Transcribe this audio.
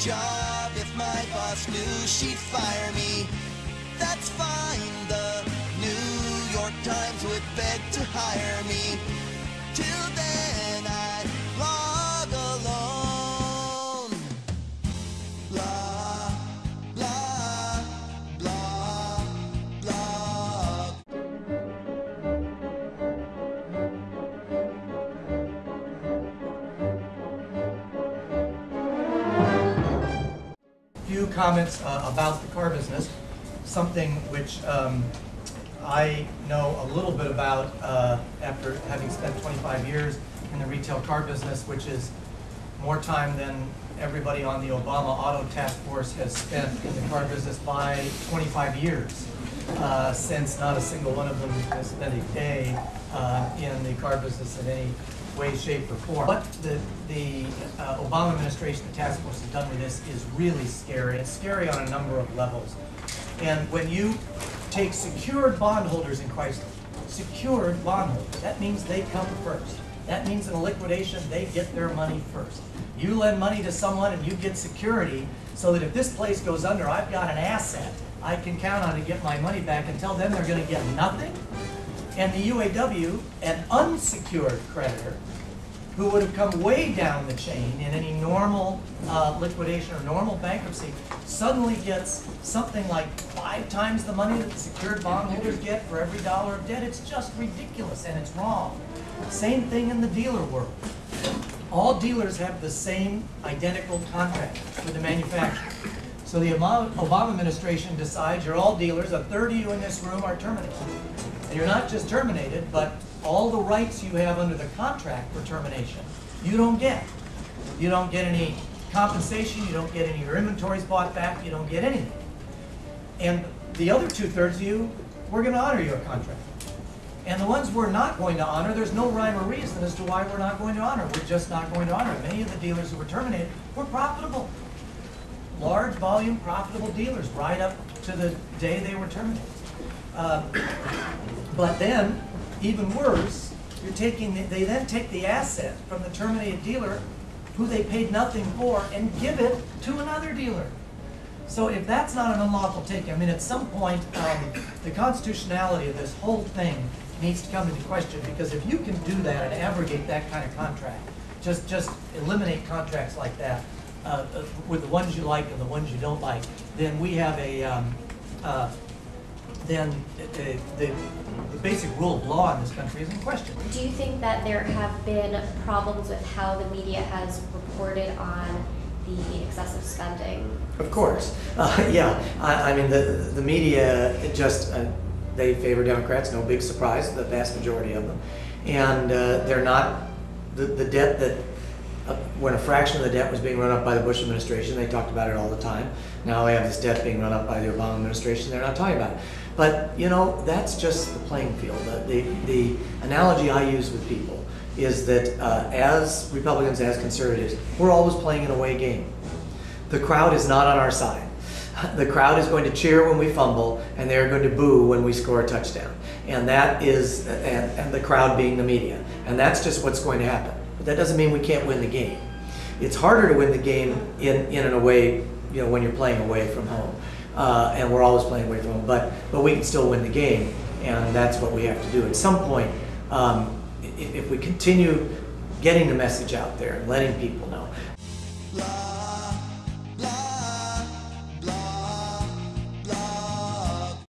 job if my boss knew she'd fire me. That's fine, the New York Times would beg to hire me. Till then I'd log alone. Blah, blah, blah, blah. Few comments about the car business, something which I know a little bit about after having spent 25 years in the retail car business, which is more time than everybody on the Obama Auto Task Force has spent in the car business by 25 years, since not a single one of them has spent a day in the car business in any way, shape, or form. What the Obama administration, the task force, has done with this is really scary. It's scary on a number of levels. And when you take secured bondholders in Chrysler, secured bondholders, that means they come first. That means in a liquidation, they get their money first. You lend money to someone and you get security so that if this place goes under, I've got an asset I can count on to get my money back, and tell them they're going to get nothing. And the UAW, an unsecured creditor, who would have come way down the chain in any normal liquidation or normal bankruptcy, suddenly gets something like 5 times the money that the secured bondholders get for every dollar of debt. It's just ridiculous, and it's wrong. Same thing in the dealer world. All dealers have the same identical contract with the manufacturer. So the Obama administration decides you're all dealers, a third of you in this room are terminated. And you're not just terminated, but all the rights you have under the contract for termination, you don't get. You don't get any compensation, you don't get any of your inventories bought back, you don't get anything. And the other 2/3 of you, we're going to honor your contract. And the ones we're not going to honor, there's no rhyme or reason as to why we're not going to honor. We're just not going to honor. Many of the dealers who were terminated were profitable. Large volume, profitable dealers right up to the day they were terminated. But then, even worse, they then take the asset from the terminated dealer, who they paid nothing for, and give it to another dealer. So if that's not an unlawful taking, I mean, at some point, the constitutionality of this whole thing needs to come into question, because if you can do that and abrogate that kind of contract, just eliminate contracts like that, with the ones you like and the ones you don't like, then we have a then the basic rule of law in this country is in question. Do you think that there have been problems with how the media has reported on the excessive spending? Of course. Yeah. I mean, the media just, they favor Democrats, no big surprise, the vast majority of them. And they're not, the debt that, when a fraction of the debt was being run up by the Bush administration, they talked about it all the time. Now we have this debt being run up by the Obama administration, they're not talking about it. But, you know, that's just the playing field. The analogy I use with people is that as Republicans, as conservatives, we're always playing an away game. The crowd is not on our side. The crowd is going to cheer when we fumble, and they're going to boo when we score a touchdown. And that is, and the crowd being the media. And that's just what's going to happen. But that doesn't mean we can't win the game. It's harder to win the game in an away, you know, when you're playing away from home. And we're always playing away from home, but we can still win the game, and that's what we have to do. At some point, if we continue getting the message out there and letting people know,